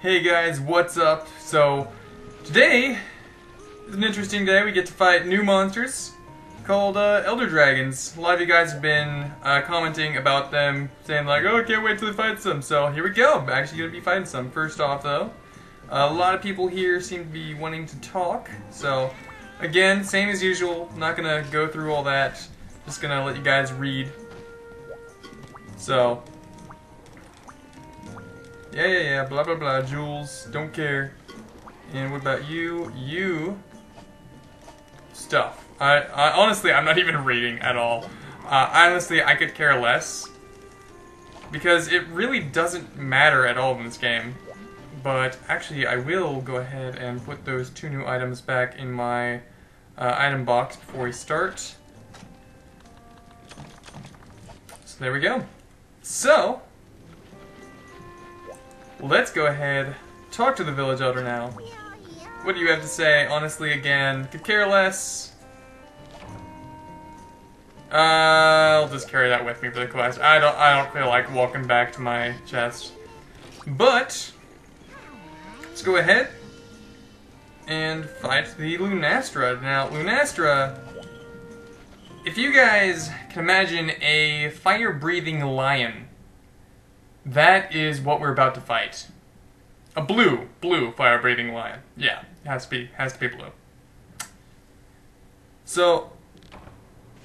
Hey guys, what's up? So, today is an interesting day. We get to fight new monsters called Elder Dragons. A lot of you guys have been commenting about them, saying like, oh, I can't wait till we fight some. So, here we go. I'm actually going to be fighting some. First off, though, a lot of people here seem to be wanting to talk. So, again, same as usual. I'm not going to go through all that. Just going to let you guys read. So... Yeah, blah blah blah, Jules, don't care. And what about you? You... Stuff. I honestly, I'm not even reading at all. Honestly, I could care less. Because it really doesn't matter at all in this game. But actually, I will go ahead and put those two new items back in my item box before we start. So there we go. So... let's go ahead, talk to the village elder now. What do you have to say? Honestly, again, could care less. I'll just carry that with me for the class. I don't feel like walking back to my chest. But let's go ahead and fight the Lunastra. Now, Lunastra, if you guys can imagine a fire-breathing lion, that is what we're about to fight. A blue fire-breathing lion. Yeah, has to be blue. So,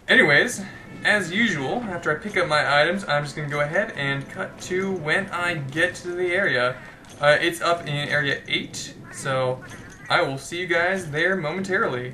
anyways, as usual, after I pick up my items, I'm just gonna go ahead and cut to when I get to the area. It's up in area 8, so I will see you guys there momentarily.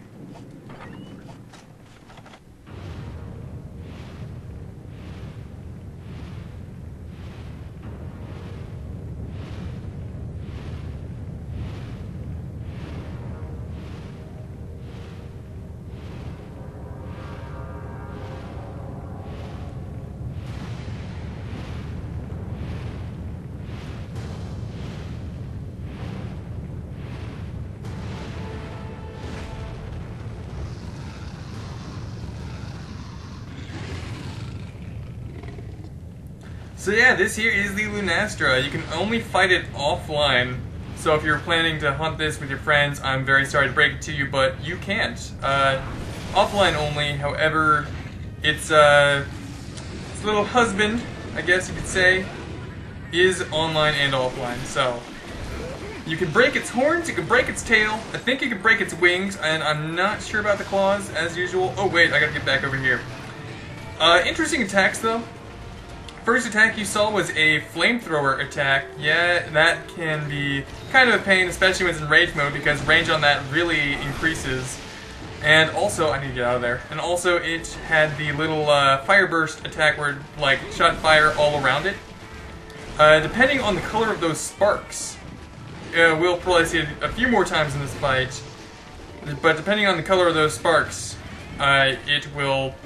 So yeah, this here is the Lunastra. You can only fight it offline. So if you're planning to hunt this with your friends, I'm very sorry to break it to you, but you can't. Offline only, however, its little husband, I guess you could say, is online and offline. So you can break its horns, you can break its tail, I think you can break its wings, and I'm not sure about the claws, as usual. Oh wait, I gotta get back over here. Interesting attacks though. First attack you saw was a flamethrower attack. Yeah, that can be kind of a pain, especially when it's in rage mode, because range on that really increases. And also, I need to get out of there. And also, it had the little fire burst attack where it, like, shot fire all around it. Depending on the color of those sparks, we'll probably see it a few more times in this fight. But depending on the color of those sparks, it will...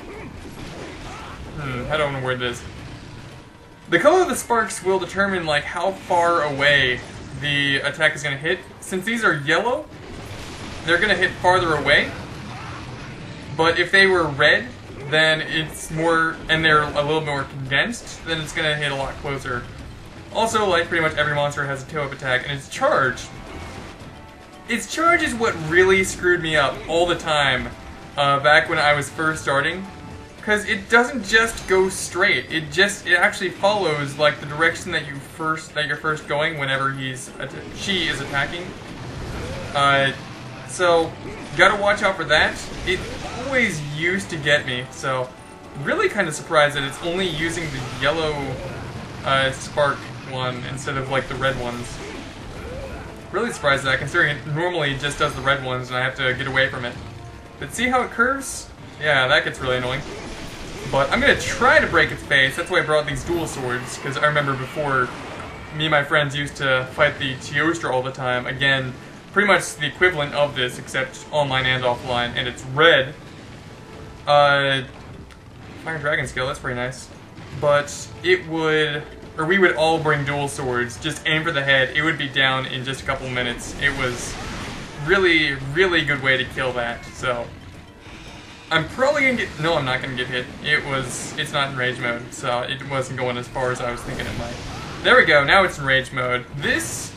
I don't know where it is. The color of the sparks will determine like how far away the attack is going to hit. Since these are yellow, they're going to hit farther away. But if they were red, then it's more, and they're a little more condensed, then it's going to hit a lot closer. Also, like pretty much every monster has a tail-whip attack, and its charge. Its charge is what really screwed me up all the time back when I was first starting. Because it doesn't just go straight. It actually follows like the direction that you're first going whenever she is attacking. So gotta watch out for that. It always used to get me. So really kind of surprised that it's only using the yellow spark one instead of like the red ones. Really surprised at that, considering it normally just does the red ones and I have to get away from it. But see how it curves? Yeah, that gets really annoying. But I'm going to try to break its face. That's why I brought these dual swords, because I remember before me and my friends used to fight the Teostra all the time. Again, pretty much the equivalent of this, except online and offline, and it's red. Fire Dragon Skill, that's pretty nice. But it would, or we would all bring dual swords, just aim for the head, it would be down in just a couple minutes. It was really, really good way to kill that, so... I'm probably gonna get... No, I'm not gonna get hit. It's not in rage mode, so it wasn't going as far as I was thinking it might. There we go, now it's in rage mode. This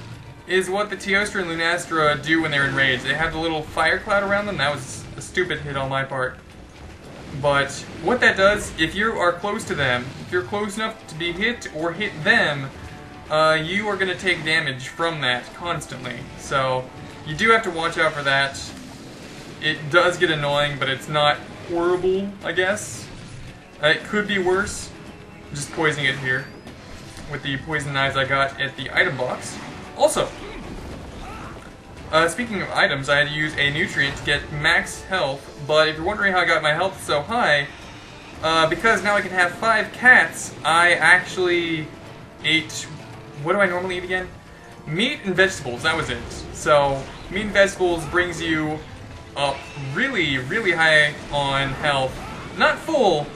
is what the Teostra and Lunastra do when they're enraged. They have the little fire cloud around them. That was a stupid hit on my part. But what that does, if you are close to them, if you're close enough to be hit or hit them, you are going to take damage from that constantly. So you do have to watch out for that. It does get annoying, but it's not horrible, I guess. It could be worse. I'm just poisoning it here with the poison knives I got at the item box. Also, speaking of items, I had to use a nutrient to get max health, but if you're wondering how I got my health so high, because now I can have 5 cats, I actually ate, what do I normally eat again? Meat and vegetables, that was it. So, meat and vegetables brings you up really, really high on health. Not full,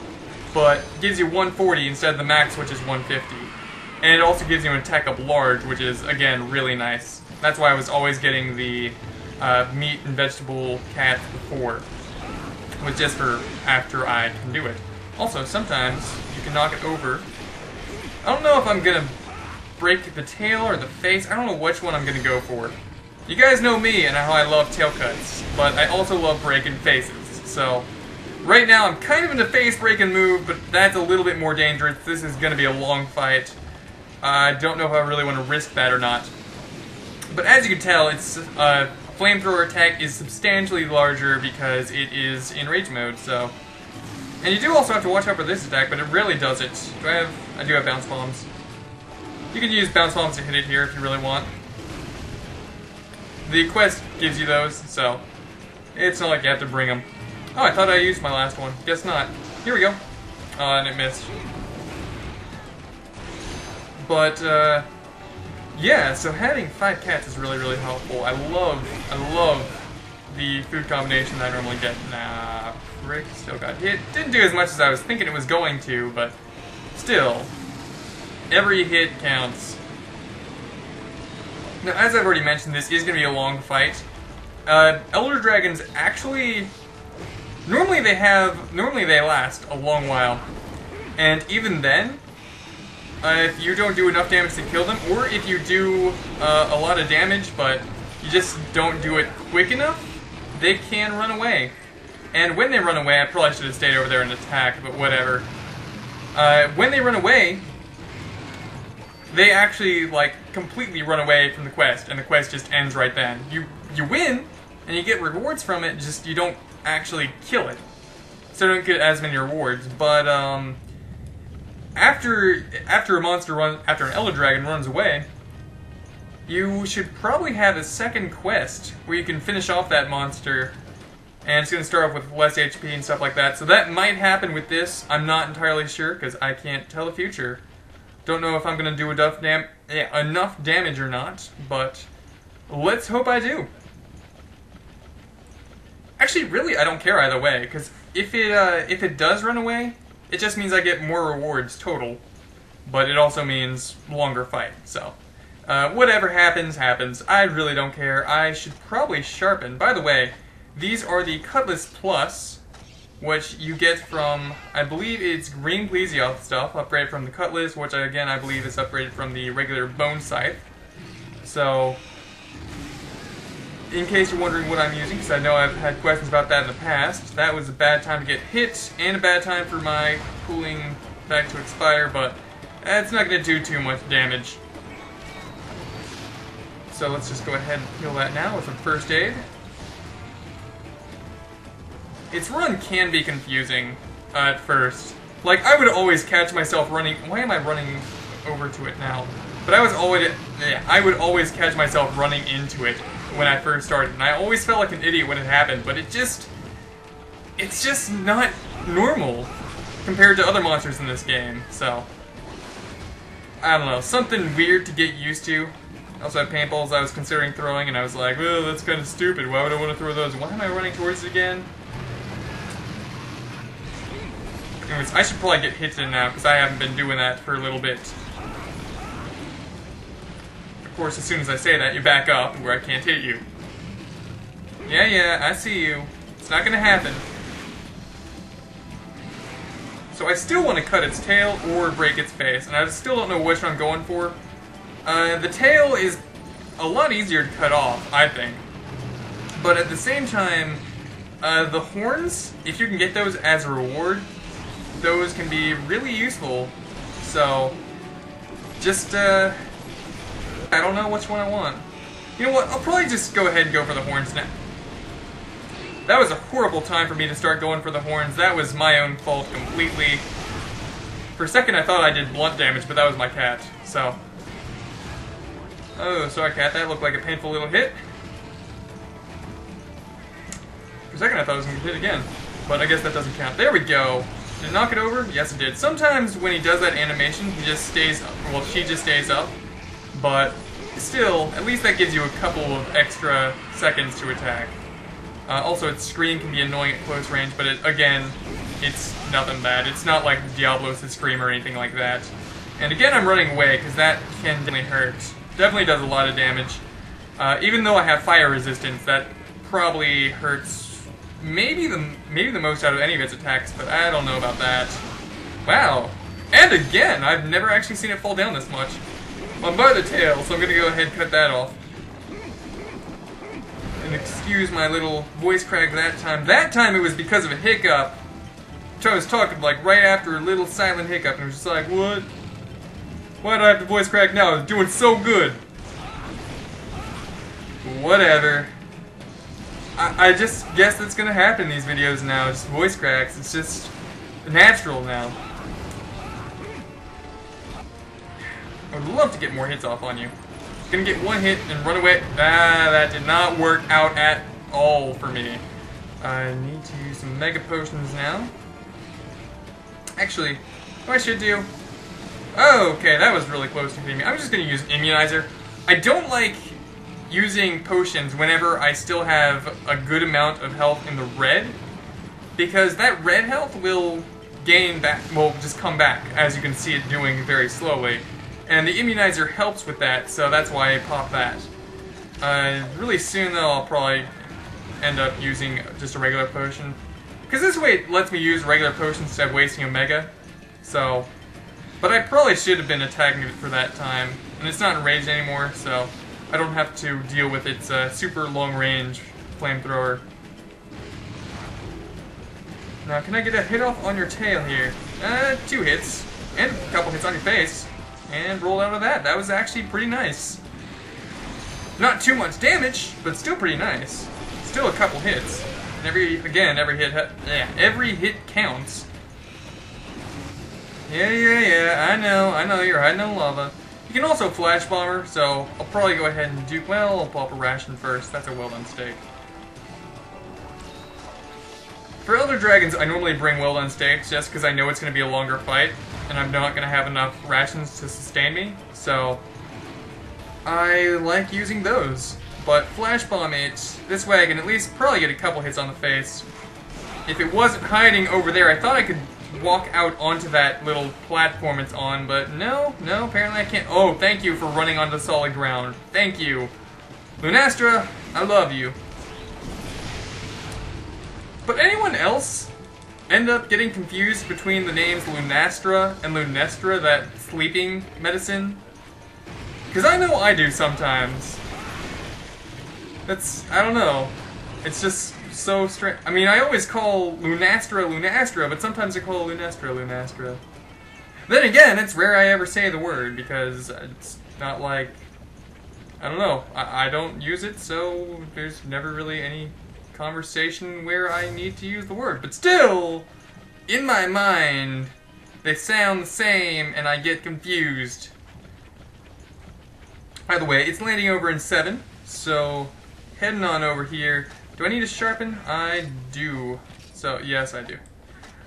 but gives you 140 instead of the max, which is 150. And it also gives you an attack up large, which is, again, really nice. That's why I was always getting the meat and vegetable cats before, with just for after I can do it. Also, sometimes you can knock it over. I don't know if I'm gonna break the tail or the face. I don't know which one I'm gonna go for. You guys know me and how I love tail cuts, but I also love breaking faces. So right now I'm kind of in the face breaking move, but that's a little bit more dangerous. This is gonna be a long fight. I don't know if I really want to risk that or not. But as you can tell, its flamethrower attack is substantially larger because it is in rage mode, so. And you do also have to watch out for this attack, but it rarely does it. I do have bounce bombs. You can use bounce bombs to hit it here if you really want. The quest gives you those, so it's not like you have to bring them. Oh, I thought I used my last one. Guess not. Here we go. And it missed. But, yeah, so having 5 cats is really, really helpful. I love the food combination that I normally get. Nah, frick, still got hit. Didn't do as much as I was thinking it was going to, but still, every hit counts. Now, as I've already mentioned, this is going to be a long fight. Elder Dragons actually, normally they last a long while, and even then, if you don't do enough damage to kill them, or if you do a lot of damage but you just don't do it quick enough, they can run away. And when they run away, I probably should have stayed over there and attacked, but whatever. When they run away, they actually, like, completely run away from the quest, and the quest just ends right then. You win, and you get rewards from it, just you don't actually kill it. So you don't get as many rewards, but, after an Elder Dragon runs away, you should probably have a second quest where you can finish off that monster, and it's going to start off with less HP and stuff like that. So that might happen with this. I'm not entirely sure because I can't tell the future. Don't know if I'm going to do enough damage or not, but let's hope I do. Actually, really, I don't care either way, because if it does run away, it just means I get more rewards total, but it also means longer fight, so. Whatever happens, happens. I really don't care. I should probably sharpen. By the way, these are the Cutlass Plus, which you get from, I believe it's Green Plesioth stuff, upgraded from the Cutlass, which again I believe is upgraded from the regular Bone Scythe. So, in case you're wondering what I'm using, because I know I've had questions about that in the past, that was a bad time to get hit, and a bad time for my cooling back to expire, but it's not going to do too much damage. So let's just go ahead and heal that now with some first aid. Its run can be confusing at first. Like, I would always catch myself running... Why am I running over to it now? But I would always catch myself running into it when I first started, and I always felt like an idiot when it happened, but it's just not normal compared to other monsters in this game, so I don't know, something weird to get used to. I also have paintballs I was considering throwing, and I was like, well, that's kind of stupid, why would I want to throw those? Why am I running towards it again? Anyways, I should probably get hit in now, because I haven't been doing that for a little bit. Of course, as soon as I say that, you back up where I can't hit you. Yeah, I see you. It's not gonna happen. So I still want to cut its tail or break its face, and I still don't know which one I'm going for. The tail is a lot easier to cut off, I think. But at the same time, the horns, if you can get those as a reward, those can be really useful. So, just, I don't know which one I want. You know what, I'll probably just go ahead and go for the horns now. That was a horrible time for me to start going for the horns. That was my own fault completely. For a second I thought I did blunt damage, but that was my cat, so. Oh, sorry cat, that looked like a painful little hit. For a second I thought I was going to hit again, but I guess that doesn't count. There we go. Did it knock it over? Yes it did. Sometimes when he does that animation, he just stays up. Well, she just stays up, but still, at least that gives you a couple of extra seconds to attack. Also, its scream can be annoying at close range, but again, it's nothing bad. It's not like Diablos' scream or anything like that. And again, I'm running away, because that can definitely hurt. Definitely does a lot of damage. Even though I have fire resistance, that probably hurts maybe the most out of any of its attacks, but I don't know about that. Wow! And again! I've never actually seen it fall down this much. Well, I'm by the tail, so I'm going to go ahead and cut that off. And excuse my little voice crack that time. That time it was because of a hiccup. Which I was talking like right after a little silent hiccup, and it was just like, what? Why do I have to voice crack now? I was doing so good. Whatever. I just guess that's gonna happen in these videos now. Just voice cracks. It's just natural now. I would love to get more hits off on you. Gonna get one hit and run away. Ah, that did not work out at all for me. I need to use some mega potions now. Actually, what I should do... Oh, okay, that was really close to hitting me. I'm just gonna use Immunizer. I don't like using potions whenever I still have a good amount of health in the red, because that red health will gain back, will just come back, as you can see it doing very slowly. And the Immunizer helps with that, so that's why I pop that. Really soon though, I'll probably end up using just a regular potion. Because this way it lets me use regular potions instead of wasting a mega. So, but I probably should have been attacking it for that time. And it's not enraged anymore, so I don't have to deal with its super long range flamethrower. Now, can I get a hit off on your tail here? 2 hits, and a couple hits on your face. And roll out of that. That was actually pretty nice. Not too much damage, but still pretty nice. Still a couple hits. And every hit counts. Yeah, I know, you're hiding in lava. You can also flash bomber, so I'll probably go ahead and do, well, I'll pop a ration first. That's a well done steak. For Elder Dragons, I normally bring well done steaks just because I know it's going to be a longer fight, and I'm not going to have enough rations to sustain me, so I like using those. But Flash Bomb it, this way I can at least probably get a couple hits on the face. If it wasn't hiding over there, I thought I could walk out onto that little platform it's on, but no, apparently I can't. Oh, thank you for running onto solid ground. Thank you. Lunastra, I love you. But anyone else end up getting confused between the names Lunastra and Lunastra, that sleeping medicine? Because I know I do sometimes. I don't know. It's just so strange. I mean, I always call Lunastra Lunastra, but sometimes I call Lunastra Lunastra. Then again, it's rare I ever say the word, because it's not like... I don't know. I don't use it, so there's never really any conversation where I need to use the word. But still, in my mind, they sound the same, and I get confused. By the way, it's landing over in 7, so heading on over here. Do I need to sharpen? I do. So, yes, I do.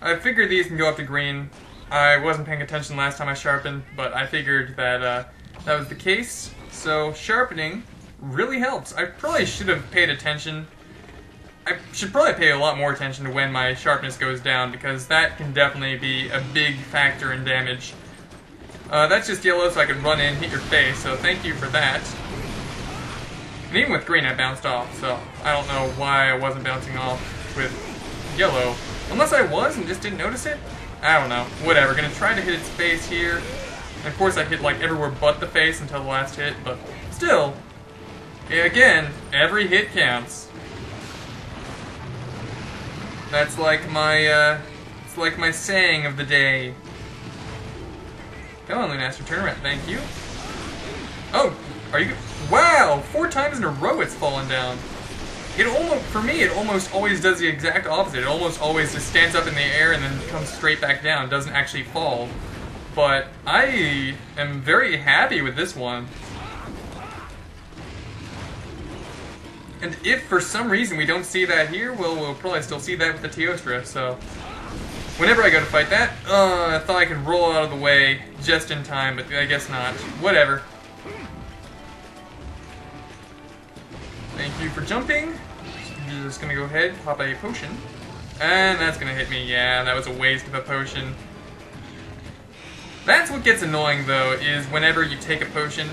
I figured these can go up to green. I wasn't paying attention last time I sharpened, but I figured that that was the case. So, sharpening really helps. I probably should have paid attention. I should probably pay a lot more attention to when my sharpness goes down, because that can definitely be a big factor in damage. That's just yellow, so I can run in and hit your face, so thank you for that. And even with green, I bounced off, so I don't know why I wasn't bouncing off with yellow. Unless I was and just didn't notice it? I don't know. Whatever. Gonna try to hit its face here. And of course I hit like everywhere but the face until the last hit, but still, Again, every hit counts. That's like my, it's like my saying of the day. Come on, Lunastra, turn around. Thank you. Oh, are you? Wow, 4 times in a row it's fallen down. It almost, for me, it almost always does the exact opposite. It almost always just stands up in the air and then comes straight back down. Doesn't actually fall. But I am very happy with this one. And if for some reason we don't see that here, well, we'll probably still see that with the Teostra, so... Whenever I go to fight that, I thought I could roll out of the way just in time, but I guess not. Whatever. Thank you for jumping. I'm just gonna go ahead, pop a potion. And that's gonna hit me. Yeah, that was a waste of a potion. That's what gets annoying, though, is whenever you take a potion,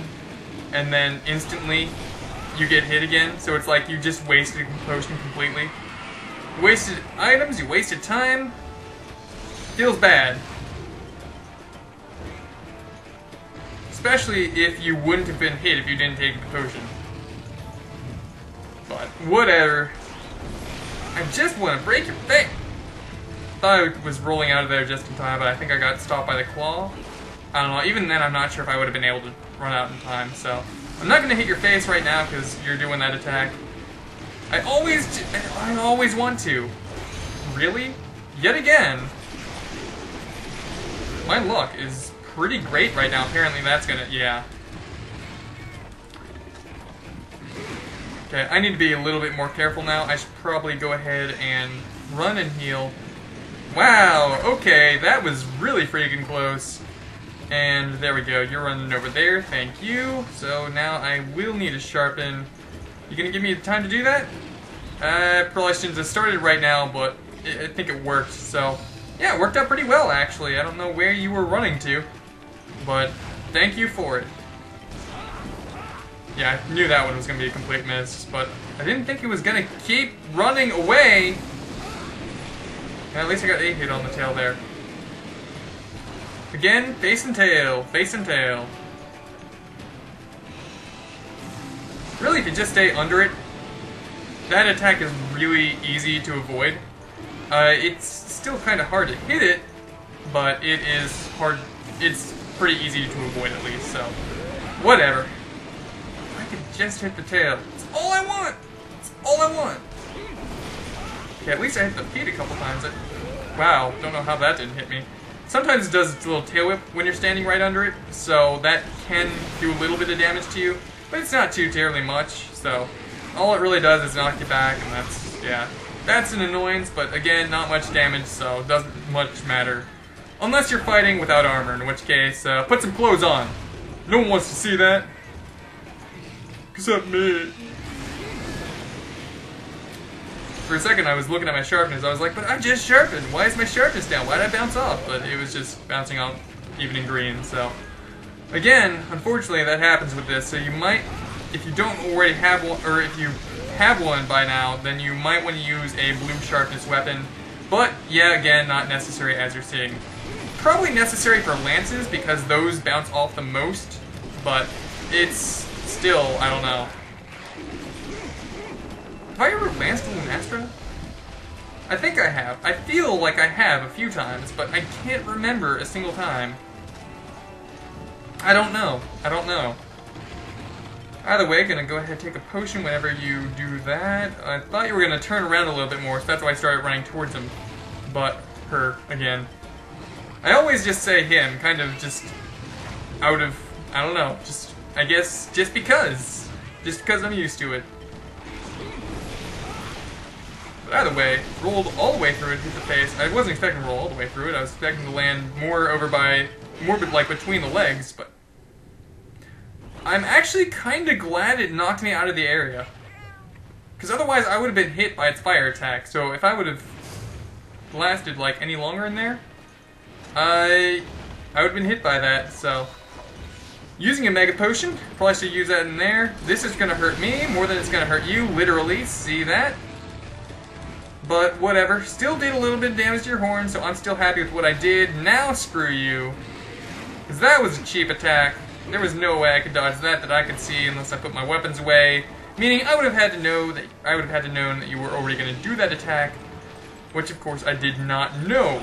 and then instantly you get hit again, so it's like you just wasted a potion completely. You wasted items, you wasted time. Feels bad. Especially if you wouldn't have been hit if you didn't take the potion. But, whatever. I just want to break your face! Thought I was rolling out of there just in time, but I think I got stopped by the claw. I don't know, even then I'm not sure if I would have been able to run out in time, so... I'm not going to hit your face right now because you're doing that attack. I always want to. Really? Yet again. My luck is pretty great right now. Apparently that's gonna, yeah. Okay, I need to be a little bit more careful now. I should probably go ahead and run and heal. Wow, okay, that was really freaking close. And there we go, you're running over there, thank you. So now I will need to sharpen. You gonna give me time to do that? Probably shouldn't have started right now, but I think it worked, so. Yeah, it worked out pretty well, actually. I don't know where you were running to, but thank you for it. Yeah, I knew that one was gonna be a complete miss, but I didn't think it was gonna keep running away. Yeah, at least I got a hit on the tail there. Again, face and tail, face and tail. Really, if you just stay under it, that attack is really easy to avoid. It's still kind of hard to hit it, but it is hard. It's pretty easy to avoid at least, so whatever. I could just hit the tail. It's all I want! It's all I want! Okay, at least I hit the feet a couple times. Wow, don't know how that didn't hit me. Sometimes it does its little tail whip when you're standing right under it, so that can do a little bit of damage to you, but it's not too terribly much, so all it really does is knock you back, and that's, yeah. That's an annoyance, but again, not much damage, so it doesn't much matter. Unless you're fighting without armor, in which case, put some clothes on. No one wants to see that. Except me. For a second, I was looking at my sharpness. I was like, but I just sharpened. Why is my sharpness down? Why did I bounce off? But it was just bouncing off even in green, so. Again, unfortunately, that happens with this. So you might, if you don't already have one, or if you have one by now, then you might want to use a blue sharpness weapon. But, yeah, again, not necessary as you're seeing. Probably necessary for lances, because those bounce off the most. But it's still, I don't know. Have I ever lanced a Lunastra? I think I have. I feel like I have a few times, but I can't remember a single time. I don't know. I don't know. Either way, gonna go ahead and take a potion whenever you do that. I thought you were gonna turn around a little bit more, so that's why I started running towards him. But, her, again. I always just say him, kind of just out of, I don't know, just, I guess, just because. Just because I'm used to it. But either way, rolled all the way through it, hit the face. I wasn't expecting to roll all the way through it. I was expecting to land more over by, more like between the legs, but I'm actually kind of glad it knocked me out of the area. Because otherwise I would have been hit by its fire attack. So if I would have lasted like any longer in there, I would have been hit by that, so. Using a Mega Potion, probably should use that in there. This is going to hurt me more than it's going to hurt you, literally. See that? But whatever, still did a little bit of damage to your horn, so I'm still happy with what I did. Now screw you. Because that was a cheap attack. There was no way I could dodge that I could see unless I put my weapons away. Meaning I would have had to know that you were already going to do that attack, which of course I did not know.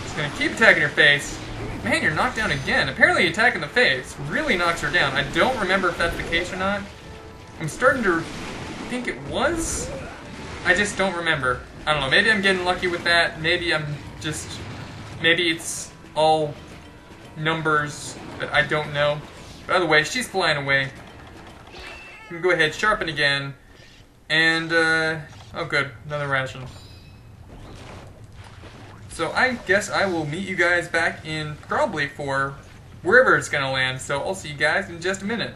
Just going to keep attacking her face. Man, you're knocked down again. Apparently attacking the face really knocks her down. I don't remember if that's the case or not. I'm starting to think it was. I just don't remember. I don't know, maybe I'm getting lucky with that. Maybe it's all numbers that I don't know. By the way, she's flying away. You can go ahead, sharpen again. And, oh good, another ration. So I guess I will meet you guys back in probably for wherever it's gonna land. So I'll see you guys in just a minute.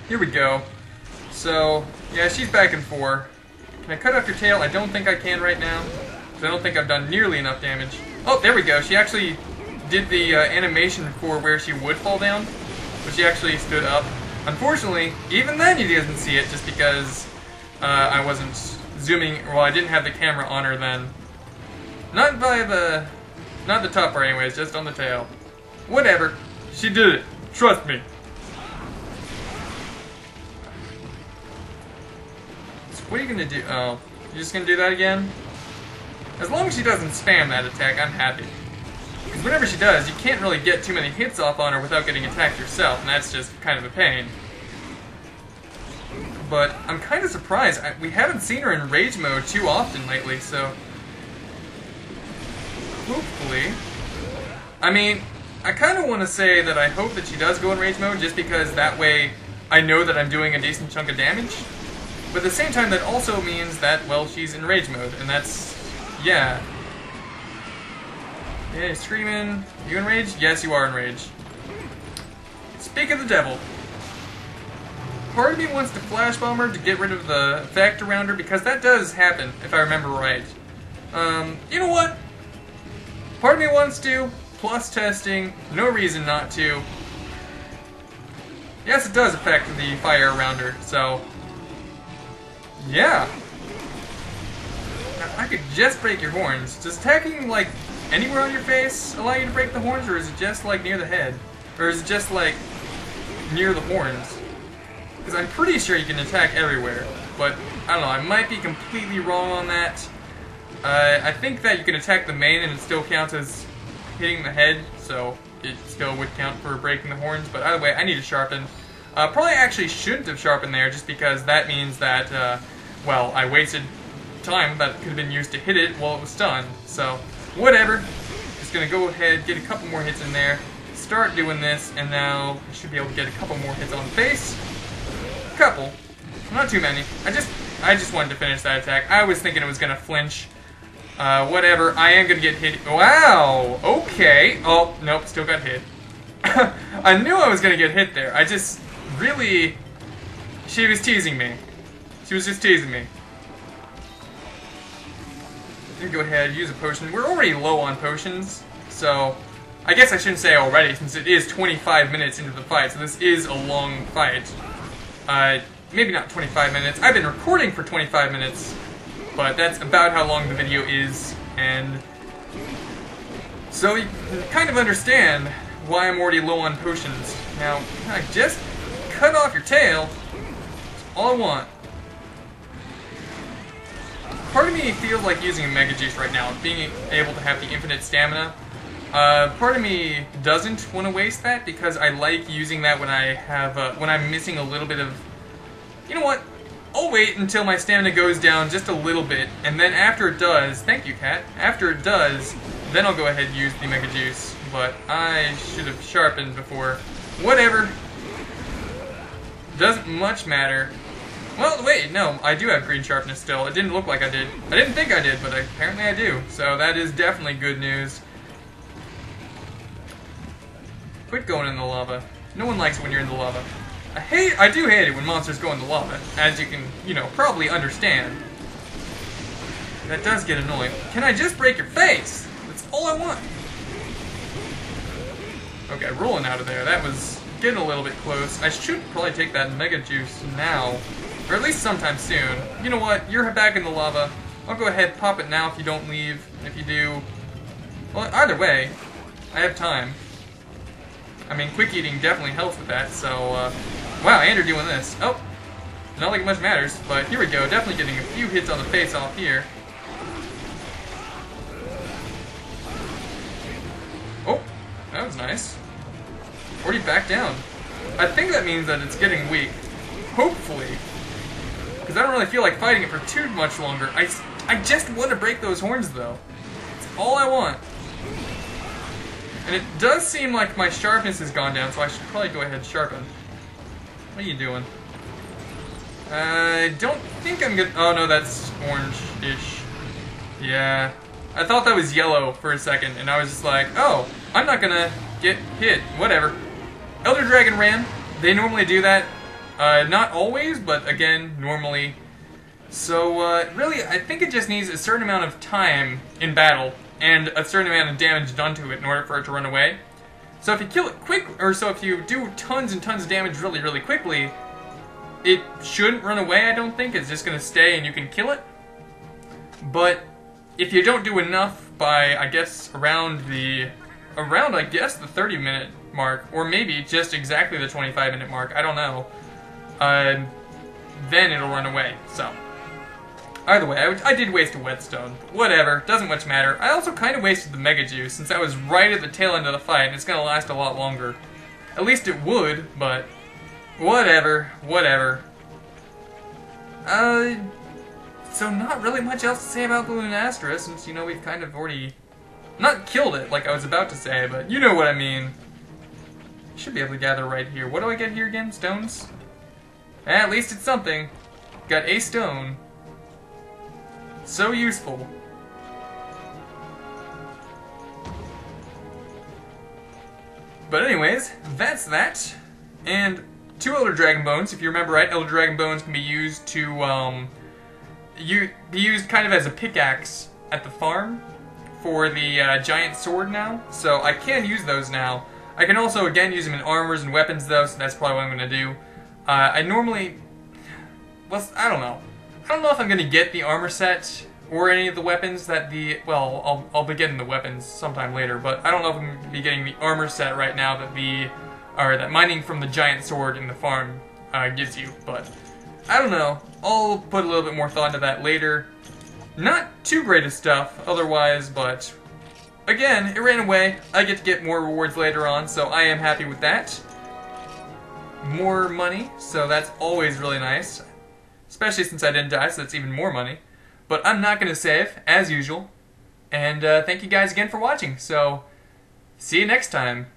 Here we go. So, yeah, she's back in 4. Can I cut off your tail? I don't think I can right now, because I don't think I've done nearly enough damage. Oh, there we go. She actually did the animation for where she would fall down, but she actually stood up. Unfortunately, even then you didn't see it, just because I wasn't zooming. Well, I didn't have the camera on her then. Not the top part anyways, just on the tail. Whatever. She did it. Trust me. What are you gonna do? Oh, you're just gonna do that again? As long as she doesn't spam that attack, I'm happy. Because whenever she does, you can't really get too many hits off on her without getting attacked yourself, and that's just kind of a pain. But I'm kind of surprised. We haven't seen her in rage mode too often lately, so hopefully. I mean, I kind of want to say that I hope that she does go in rage mode, just because that way I know that I'm doing a decent chunk of damage. But at the same time, that also means that, well, she's in rage mode, and that's, yeah. Yeah, screaming. You in rage? Yes, you are in rage. Speak of the devil. Part of me wants to flash bomb her to get rid of the effect around her, because that does happen, if I remember right. You know what? Part of me wants to, plus testing, no reason not to. Yes, it does affect the fire around her, so yeah. Now, I could just break your horns. Does attacking, like, anywhere on your face allow you to break the horns, or is it just, like, near the head? Or is it just, like, near the horns? Because I'm pretty sure you can attack everywhere. But, I don't know, I might be completely wrong on that. I think that you can attack the main and it still counts as hitting the head, so it still would count for breaking the horns. But either way, I need to sharpen. Probably actually shouldn't have sharpened there, just because that means that, well, I wasted time that could have been used to hit it while it was stunned. So, whatever. Just gonna go ahead, get a couple more hits in there, start doing this, and now I should be able to get a couple more hits on the face. Couple. Not too many. I just wanted to finish that attack. I was thinking it was gonna flinch. Whatever. I am gonna get hit. Wow! Okay. Oh, nope, still got hit. I knew I was gonna get hit there. I just really... She was teasing me. She was just teasing me. Let me go ahead, use a potion. We're already low on potions, so I guess I shouldn't say already, since it is 25 minutes into the fight, so this is a long fight. Maybe not 25 minutes. I've been recording for 25 minutes, but that's about how long the video is, and so you can kind of understand why I'm already low on potions. Now, I just cut off your tail. That's all I want. Part of me feels like using a Mega Juice right now, being able to have the infinite stamina. Part of me doesn't want to waste that, because I like using that when I have, when I'm missing a little bit of... You know what? I'll wait until my stamina goes down just a little bit, and then after it does... Thank you, cat. After it does, then I'll go ahead and use the Mega Juice. But I should have sharpened before. Whatever. Doesn't much matter. Well, wait, no, I do have green sharpness still. It didn't look like I did. I didn't think I did, but apparently I do. So that is definitely good news. Quit going in the lava. No one likes it when you're in the lava. I do hate it when monsters go in the lava, as you can, you know, probably understand. That does get annoying. Can I just break your face? That's all I want. Okay, rolling out of there. That was getting a little bit close. I should probably take that Mega Juice now. Or at least sometime soon. You know what? You're back in the lava. I'll go ahead, pop it now if you don't leave. If you do... Well, either way, I have time. I mean, quick eating definitely helps with that, so, Wow, and you're doing this. Oh, not like much matters, but here we go. Definitely getting a few hits on the face off here. Oh, that was nice. Already back down. I think that means that it's getting weak. Hopefully. Because I don't really feel like fighting it for too much longer. I just want to break those horns, though. That's all I want. And it does seem like my sharpness has gone down, so I should probably go ahead and sharpen. What are you doing? I don't think I'm good. Oh no, that's orange-ish. Yeah. I thought that was yellow for a second, and I was just like, oh, I'm not gonna get hit. Whatever. Elder Dragon ran. They normally do that. Not always, but again, normally. So, really, I think it just needs a certain amount of time in battle and a certain amount of damage done to it in order for it to run away. So if you kill it quick, or so if you do tons and tons of damage really, really quickly, it shouldn't run away, I don't think. It's just going to stay and you can kill it. But if you don't do enough by, I guess, around the 30-minute mark, or maybe just exactly the 25-minute mark, I don't know, then it'll run away, so. Either way, I did waste a whetstone. Whatever, doesn't much matter. I also kind of wasted the Mega Juice, since I was right at the tail end of the fight, and it's going to last a lot longer. At least it would, but whatever, whatever. So not really much else to say about the Lunastra, since, you know, we've kind of already not killed it, like I was about to say, but you know what I mean. Should be able to gather right here. What do I get here again? Stones? At least it's something. Got a stone. So useful. But anyways, that's that. And 2 Elder Dragon Bones. If you remember right, Elder Dragon Bones can be used to, be used kind of as a pickaxe at the farm for the giant sword now. So I can use those now. I can also, again, use them in armors and weapons, though, so that's probably what I'm going to do. I normally... Well, I don't know. I don't know if I'm going to get the armor set or any of the weapons that the... Well, I'll be getting the weapons sometime later, but I don't know if I'm going to be getting the armor set right now that that mining from the giant sword in the farm gives you, but I don't know. I'll put a little bit more thought into that later. Not too great of stuff otherwise, but again, it ran away. I get to get more rewards later on, so I am happy with that. More money, so that's always really nice. Especially since I didn't die, so that's even more money. But I'm not going to save, as usual. And thank you guys again for watching, so see you next time.